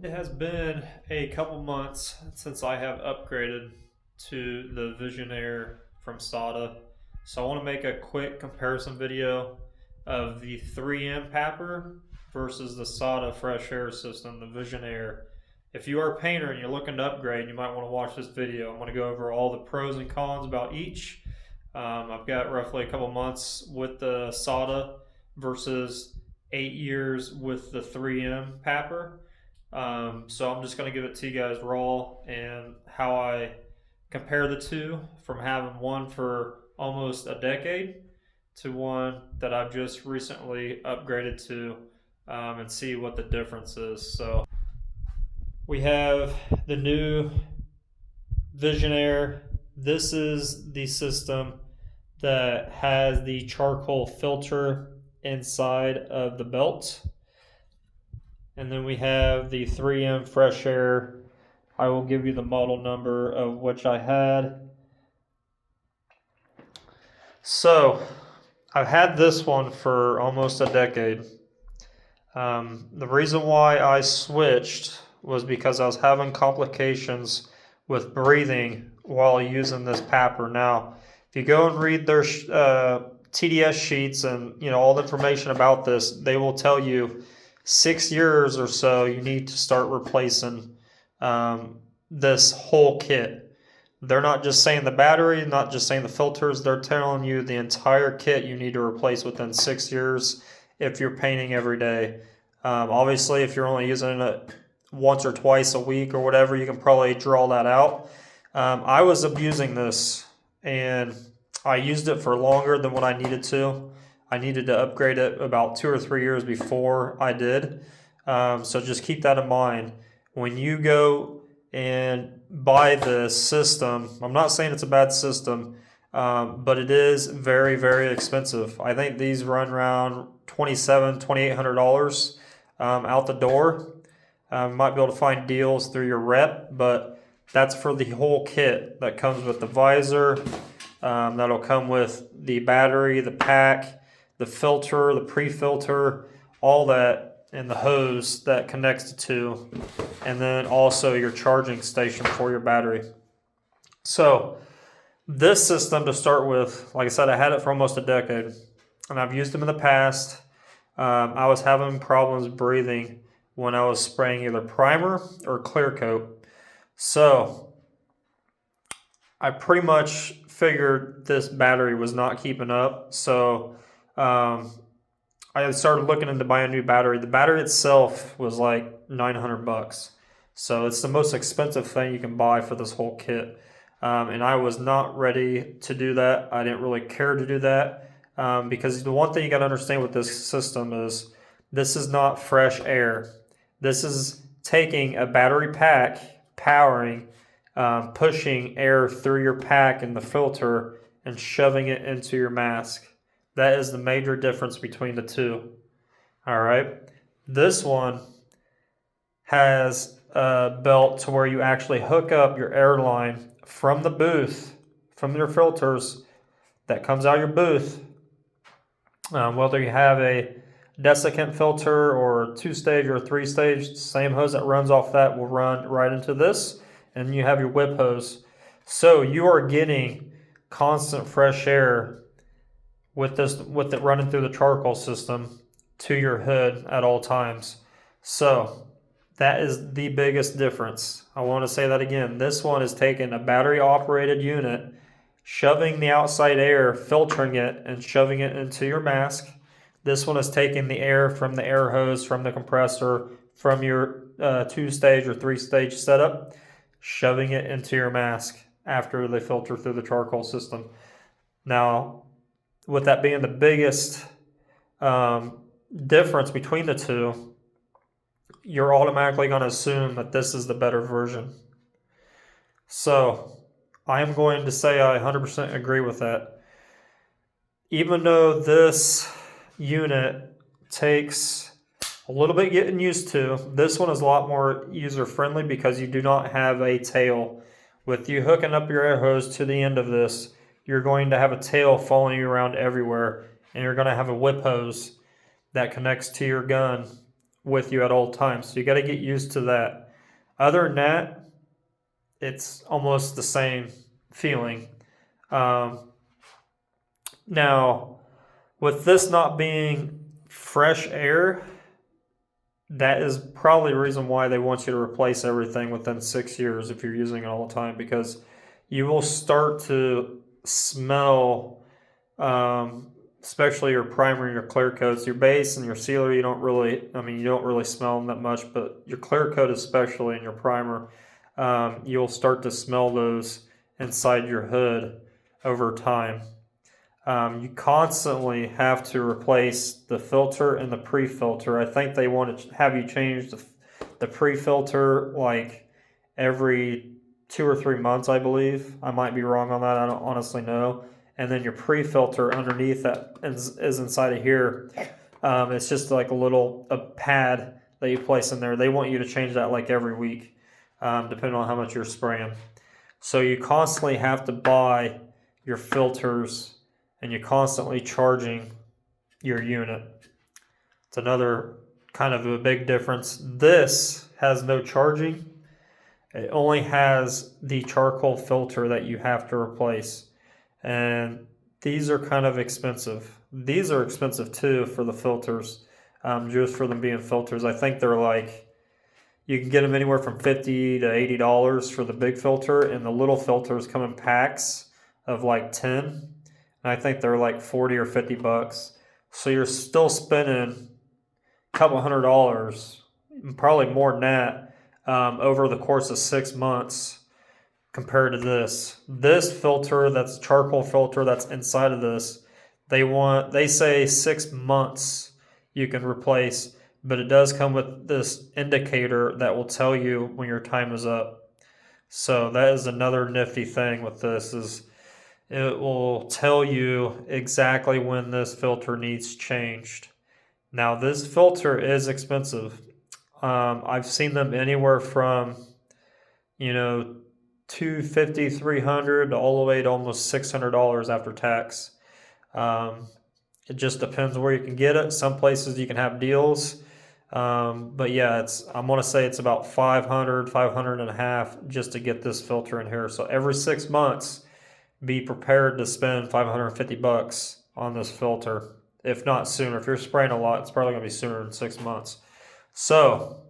It has been a couple months since I have upgraded to the Visionaire from Sata. So I want to make a quick comparison video of the 3M papr versus the Sata fresh air system, the Visionaire. If you are a painter and you're looking to upgrade, you might want to watch this video. I'm going to go over all the pros and cons about each. I've got roughly a couple months with the Sata versus 8 years with the 3M papr. So I'm just going to give it to you guys raw and how I compare the two from having one for almost a decade to one that I've just recently upgraded to, and see what the difference is. So we have the new Visionaire. This is the system that has the charcoal filter inside of the belt. And then we have the 3M Fresh Air. I will give you the model number of which I had. So I've had this one for almost a decade. The reason why I switched was because I was having complications with breathing while using this papr. Now, if you go and read their TDS sheets and all the information about this, they will tell you 6 years or so you need to start replacing this whole kit. They're not just saying the battery, not just saying the filters, they're telling you the entire kit you need to replace within 6 years if you're painting every day. Obviously, if you're only using it once or twice a week or whatever, you can probably draw that out. I was abusing this, and I used it for longer than what I needed to. I needed to upgrade it about 2 or 3 years before I did. So just keep that in mind. When you go and buy this system, I'm not saying it's a bad system, but it is very, very expensive. I think these run around $2,700, $2,800 out the door. Might be able to find deals through your rep, but that's for the whole kit that comes with the visor. That'll come with the battery, the pack, the filter, the pre-filter, all that, and the hose that connects the two, and then also your charging station for your battery. So this system, to start with, like I said, I had it for almost a decade, and I've used them in the past. I was having problems breathing when I was spraying either primer or clear coat. So I pretty much figured this battery was not keeping up. So I started looking into buying a new battery. The battery itself was like $900. So it's the most expensive thing you can buy for this whole kit. And I was not ready to do that. I didn't really care to do that. Because the one thing you got to understand with this system is this is not fresh air. This is taking a battery pack, powering, pushing air through your pack and the filter and shoving it into your mask. That is the major difference between the two. All right. This one has a belt to where you actually hook up your air line from the booth, from your filters that comes out of your booth. Whether you have a desiccant filter or a 2-stage or a 3-stage, same hose that runs off that will run right into this, and you have your whip hose. So you are getting constant fresh air with it running through the charcoal system to your hood at all times. So that is the biggest difference. I want to say that again. This one is taking a battery operated unit, shoving the outside air, filtering it, and shoving it into your mask. This one is taking the air from the air hose, from the compressor, from your 2-stage or 3-stage setup, shoving it into your mask after they filter through the charcoal system. Now, with that being the biggest difference between the two, you're automatically going to assume that this is the better version. So I am going to say I 100% agree with that. Even though this unit takes a little bit getting used to, this one is a lot more user-friendly because you do not have a tail. With you hooking up your air hose to the end of this, you're going to have a tail following you around everywhere, and you're going to have a whip hose that connects to your gun with you at all times. So you got to get used to that. Other than that, it's almost the same feeling. Um, Now, with this not being fresh air, that is probably the reason why they want you to replace everything within 6 years if you're using it all the time, because you will start to smell, especially your primer and your clear coats. Your base and your sealer, you don't really smell them that much, but your clear coat especially and your primer, you'll start to smell those inside your hood over time. You constantly have to replace the filter and the pre-filter. I think they want to have you change the pre-filter like every 2 or 3 months, I believe. I might be wrong on that. I don't honestly know. And then your pre-filter underneath that is inside of here. It's just like a pad that you place in there. They want you to change that like every week, depending on how much you're spraying. So you constantly have to buy your filters, and you're constantly charging your unit. It's another kind of a big difference. This has no charging. It only has the charcoal filter that you have to replace. And these are kind of expensive. These are expensive too for the filters, just for them being filters. I think they're like, you can get them anywhere from $50 to $80 for the big filter, and the little filters come in packs of like 10. And I think they're like 40 or $50. So you're still spending a couple $100, probably more than that, over the course of 6 months compared to this. This filter, that's charcoal filter that's inside of this, they say 6 months you can replace, but it does come with this indicator that will tell you when your time is up. So that is another nifty thing with this, is it will tell you exactly when this filter needs changed. Now, this filter is expensive. I've seen them anywhere from, $250, $300, all the way to almost $600 after tax. It just depends where you can get it. Some places you can have deals. But yeah, I'm going to say it's about 500, 500 and a half just to get this filter in here. So every 6 months, be prepared to spend $550 on this filter, if not sooner. If you're spraying a lot, it's probably going to be sooner than 6 months. So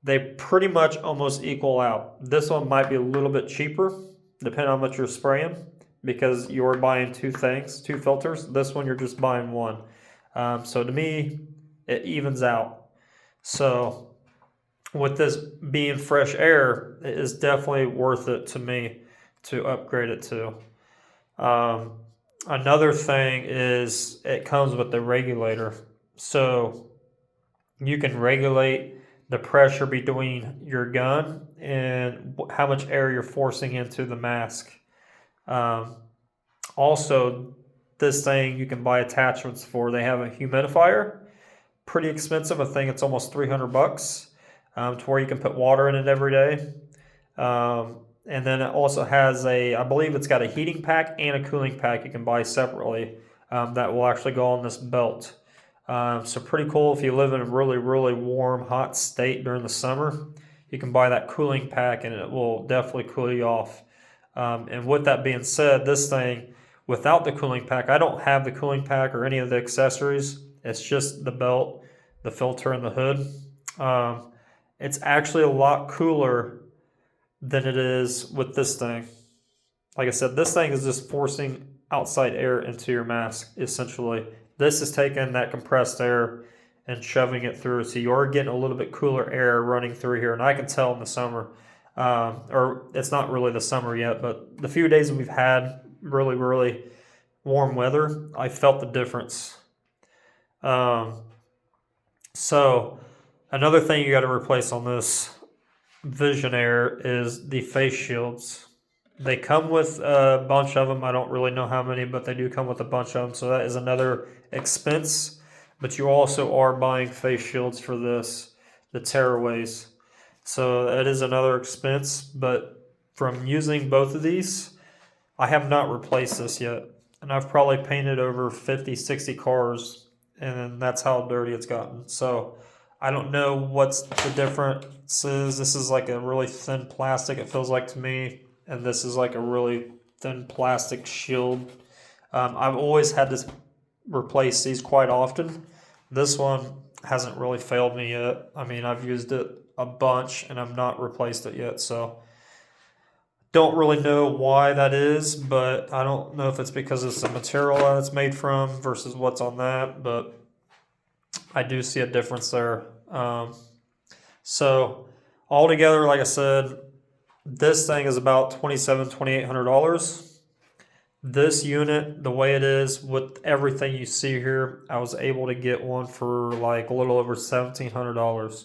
they pretty much almost equal out. This one might be a little bit cheaper, depending on how much you're spraying, because you're buying two filters. This one, you're just buying one. So to me, it evens out. So with this being fresh air, it is definitely worth it to me to upgrade it to. Another thing is it comes with the regulator. So you can regulate the pressure between your gun and how much air you're forcing into the mask. Also, this thing you can buy attachments for. They have a humidifier, pretty expensive. I think it's almost $300, to where you can put water in it every day. And then it also has I believe it's got a heating pack and a cooling pack you can buy separately, that will actually go on this belt. So pretty cool if you live in a really, really warm, hot state during the summer. You can buy that cooling pack and it will definitely cool you off. And with that being said, this thing, without the cooling pack, I don't have the cooling pack or any of the accessories. It's just the belt, the filter, and the hood. It's actually a lot cooler than it is with this thing. Like I said, this thing is just forcing outside air into your mask, essentially. This is taking that compressed air and shoving it through, so you're getting a little bit cooler air running through here. And I can tell in the summer, or it's not really the summer yet, but the few days that we've had really, really warm weather, I felt the difference. So another thing you got to replace on this Visionaire is the face shields. They come with a bunch of them. I don't really know how many, but they do come with a bunch of them. So that is another expense. But you also are buying face shields for this, the tearaways. So that is another expense. But from using both of these, I have not replaced this yet. And I've probably painted over 50, 60 cars. And that's how dirty it's gotten. So I don't know what's the difference is. This is like a really thin plastic, it feels like to me, and this is like a really thin plastic shield. I've always had to replace these quite often. This one hasn't really failed me yet. I mean, I've used it a bunch and I've not replaced it yet, so don't really know why that is, but I don't know if it's because it's the material that it's made from versus what's on that, but I do see a difference there. So altogether, like I said, this thing is about $2,800. This unit, the way it is with everything you see here, I was able to get one for like a little over $1,700.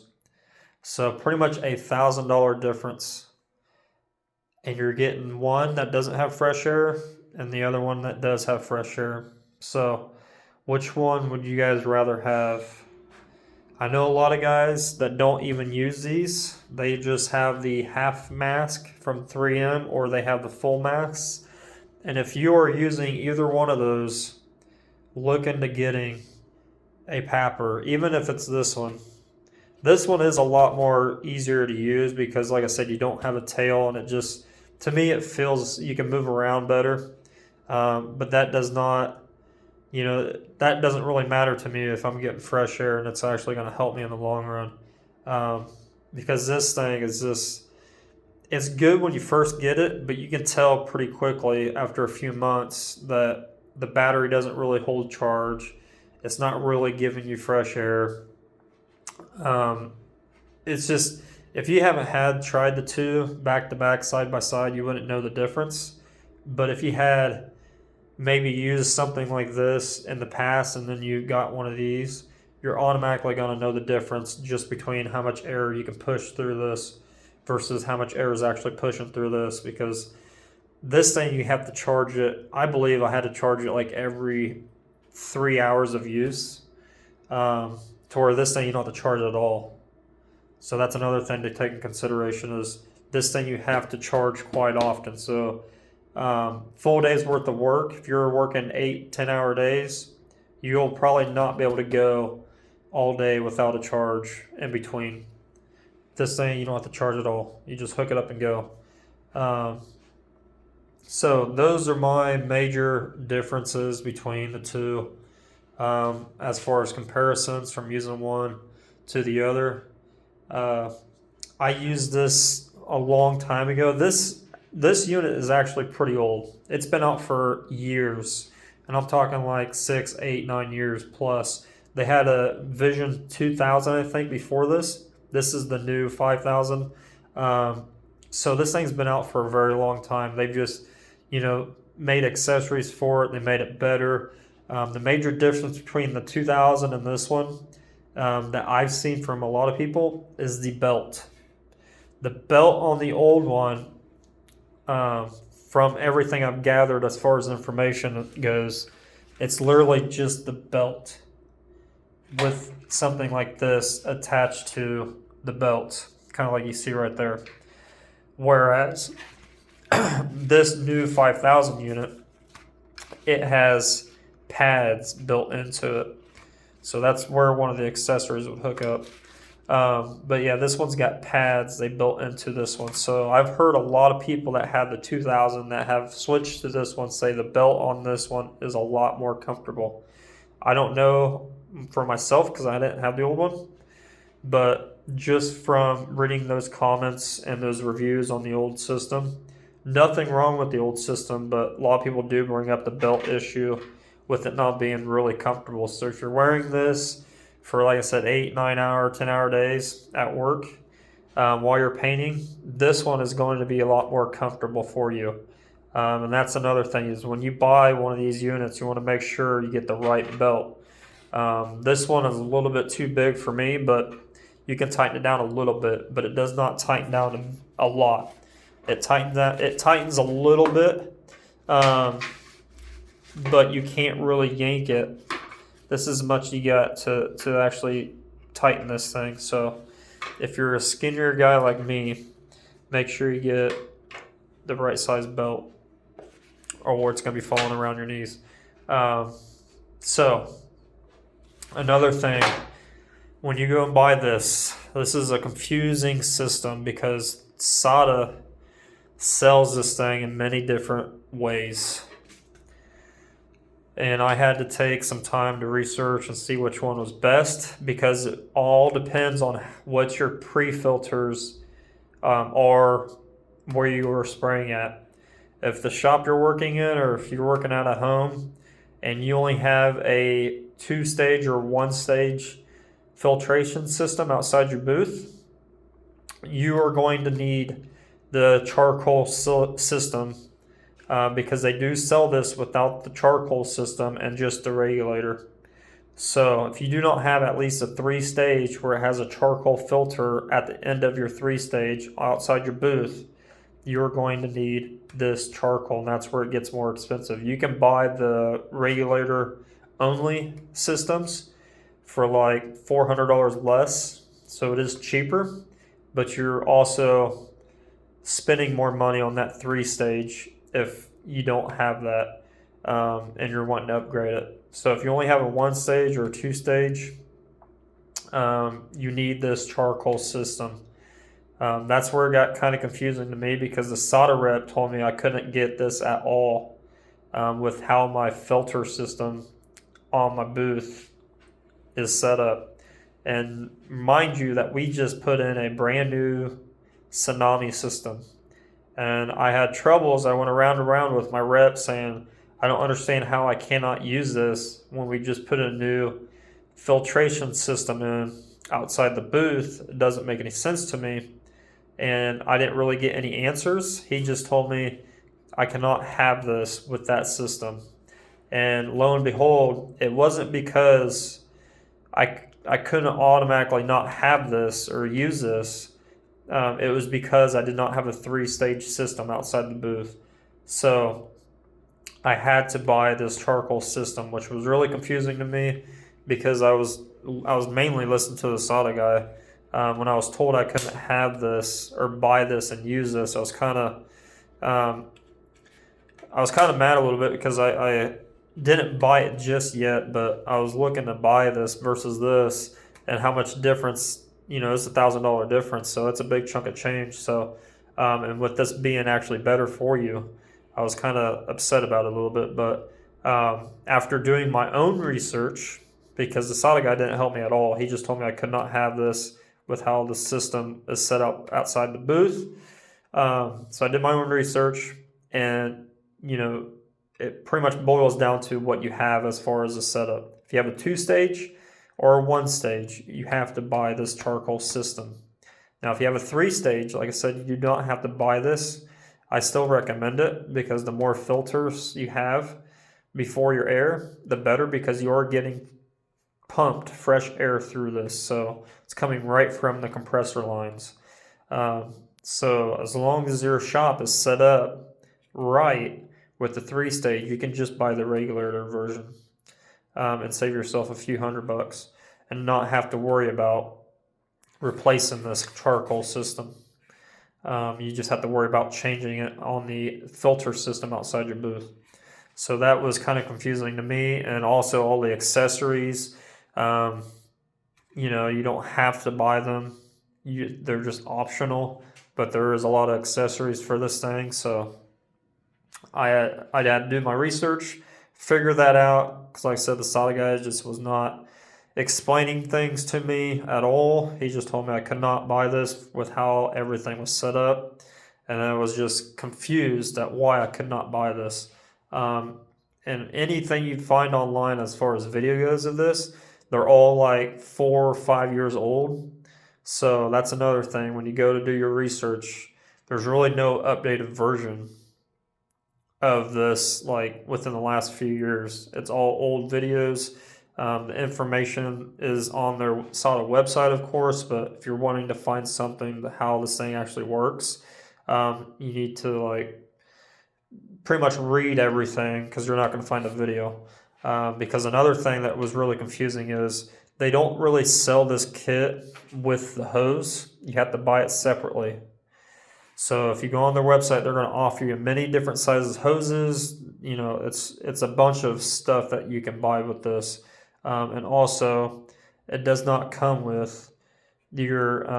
So pretty much $1,000 difference. And you're getting one that doesn't have fresh air and the other one that does have fresh air. So which one would you guys rather have? I know a lot of guys that don't even use these. They just have the half mask from 3M or they have the full mask. And if you are using either one of those, look into getting a papr, even if it's this one. This one is a lot more easier to use because, like I said, you don't have a tail, and it just, to me, it feels you can move around better. But that does not, that doesn't really matter to me if I'm getting fresh air and it's actually going to help me in the long run. Because this thing is just, it's good when you first get it, but you can tell pretty quickly after a few months that the battery doesn't really hold charge. It's not really giving you fresh air. It's just, if you haven't tried the two back to back, side by side, you wouldn't know the difference. But if you had maybe used something like this in the past and then you got one of these, you're automatically going to know the difference just between how much air you can push through this versus how much air is actually pushing through this. Because this thing, you have to charge it. I believe I had to charge it like every 3 hours of use, to where this thing you don't have to charge it at all. So that's another thing to take in consideration, is this thing you have to charge quite often. So full day's worth of work, if you're working 8-10 hour days, you'll probably not be able to go all day without a charge in between. This thing you don't have to charge at all. You just hook it up and go. So those are my major differences between the two, as far as comparisons from using one to the other. I used this a long time ago. This unit is actually pretty old. It's been out for years, and I'm talking like 6, 8, 9 years plus. They had a Vision 2000, I think, before this. This is the new 5000. So this thing's been out for a very long time. They've just, made accessories for it. They made it better. The major difference between the 2000 and this one, that I've seen from a lot of people, is the belt. The belt on the old one, from everything I've gathered as far as information goes, it's literally just the belt with something like this attached to the belt, kind of like you see right there. Whereas this new 5000 unit, it has pads built into it. So that's where one of the accessories would hook up. But yeah, this one's got pads they built into this one. So I've heard a lot of people that have the 2000 that have switched to this one say the belt on this one is a lot more comfortable. I don't know for myself because I didn't have the old one, but just from reading those comments and those reviews on the old system, nothing wrong with the old system, but a lot of people do bring up the belt issue with it not being really comfortable. So if you're wearing this for, like I said, 8, 9 hour, 10 hour days at work, while you're painting, this one is going to be a lot more comfortable for you. And that's another thing, is when you buy one of these units, you want to make sure you get the right belt. This one is a little bit too big for me, but you can tighten it down a little bit, but it does not tighten down a lot. It tightens a little bit, but you can't really yank it. This is as much you got to actually tighten this thing. So if you're a skinnier guy like me, make sure you get the right size belt, or it's going to be falling around your knees. So another thing, when you go and buy this, this is a confusing system because Sata sells this thing in many different ways. And I had to take some time to research and see which one was best because it all depends on what your pre-filters are, where you are spraying at. If the shop you're working in or if you're working at a home and you only have a 2-stage or 1-stage filtration system outside your booth, you are going to need the charcoal system because they do sell this without the charcoal system and just the regulator. So if you do not have at least a 3-stage where it has a charcoal filter at the end of your 3-stage outside your booth, you're going to need this charcoal, and that's where it gets more expensive. You can buy the regulator only systems for like $400 less, so it is cheaper, but you're also spending more money on that 3-stage if you don't have that and you're wanting to upgrade it. So if you only have a 1-stage or a 2-stage, you need this charcoal system. That's where it got kind of confusing to me because the Sata rep told me I couldn't get this at all with how my filter system on my booth is set up. And mind you that we just put in a brand new tsunami system. And I had troubles. I went around and around with my rep saying, I don't understand how I cannot use this when we just put a new filtration system in outside the booth. It doesn't make any sense to me. And I didn't really get any answers. He just told me I cannot have this with that system. And lo and behold, it wasn't because I couldn't automatically not have this or use this. It was because I did not have a 3-stage system outside the booth. So I had to buy this charcoal system, which was really confusing to me because I was mainly listening to the Sata guy. When I was told I couldn't have this or buy this and use this, I was kind of mad a little bit because I didn't buy it just yet, but I was looking to buy this versus this and how much difference. It's $1,000 difference, so it's a big chunk of change. So, and with this being actually better for you, I was kind of upset about it a little bit. But after doing my own research, because the Sata guy didn't help me at all, he just told me I could not have this with how the system is set up outside the booth. So I did my own research, and it pretty much boils down to what you have as far as the setup. If you have a 2-stage or a 1-stage, you have to buy this charcoal system. Now, if you have a 3-stage, like I said, you do not have to buy this. I still recommend it because the more filters you have before your air, the better, because you are getting pumped fresh air through this. So it's coming right from the compressor lines. So as long as your shop is set up right with the 3-stage, you can just buy the regulator version and save yourself a few $100 and not have to worry about replacing this charcoal system. You just have to worry about changing it on the filter system outside your booth. So that was kind of confusing to me, and also all the accessories. You don't have to buy them. They're just optional, but there is a lot of accessories for this thing. So I had to do my research, figure that out, because like I said, the Sata guy just was not explaining things to me at all. He just told me I could not buy this with how everything was set up, and I was just confused at why I could not buy this. And anything you find online as far as video goes of this, they're all like 4 or 5 years old. So that's another thing. When you go to do your research, there's really no updated version of this like within the last few years. It's all old videos. The information is on their Sata website, of course, but if you're wanting to find something, how this thing actually works, you need to like pretty much read everything, because you're not going to find a video. Because another thing that was really confusing is they don't really sell this kit with the hose. You have to buy it separately. So if you go on their website, they're going to offer you many different sizes hoses. It's a bunch of stuff that you can buy with this. And also, it does not come with your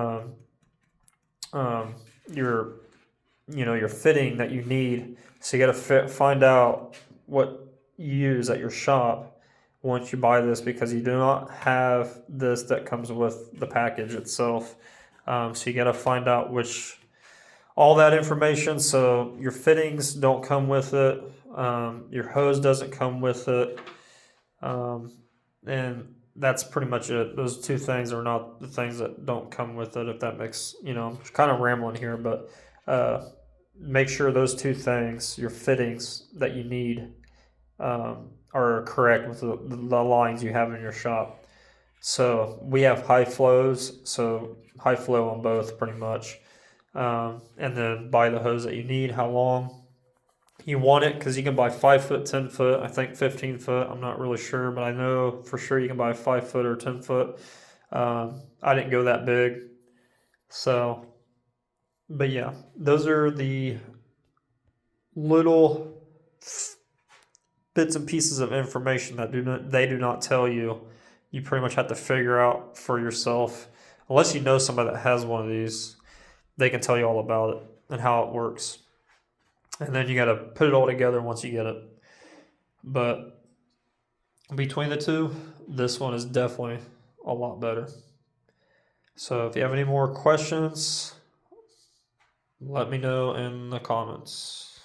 um, your your fitting that you need. So you got to find out what you use at your shop once you buy this, because you do not have this that comes with the package itself. So you got to find out which all that information. So your fittings don't come with it. Your hose doesn't come with it. And that's pretty much it. Those two things are not the things that don't come with it, if that makes, I'm kind of rambling here, but make sure those two things, your fittings that you need, are correct with the lines you have in your shop. So we have high flows, so high flow on both pretty much. And then buy the hose that you need, how long you want it, because you can buy 5 foot, 10 foot, I think 15 foot. I'm not really sure, but I know for sure you can buy 5 foot or 10 foot. I didn't go that big, so but yeah, those are the little bits and pieces of information that they do not tell you. You pretty much have to figure out for yourself, unless you know somebody that has one of these. They can tell you all about it and how it works, and then you got to put it all together once you get it. But between the two, this one is definitely a lot better. So if you have any more questions, let me know in the comments.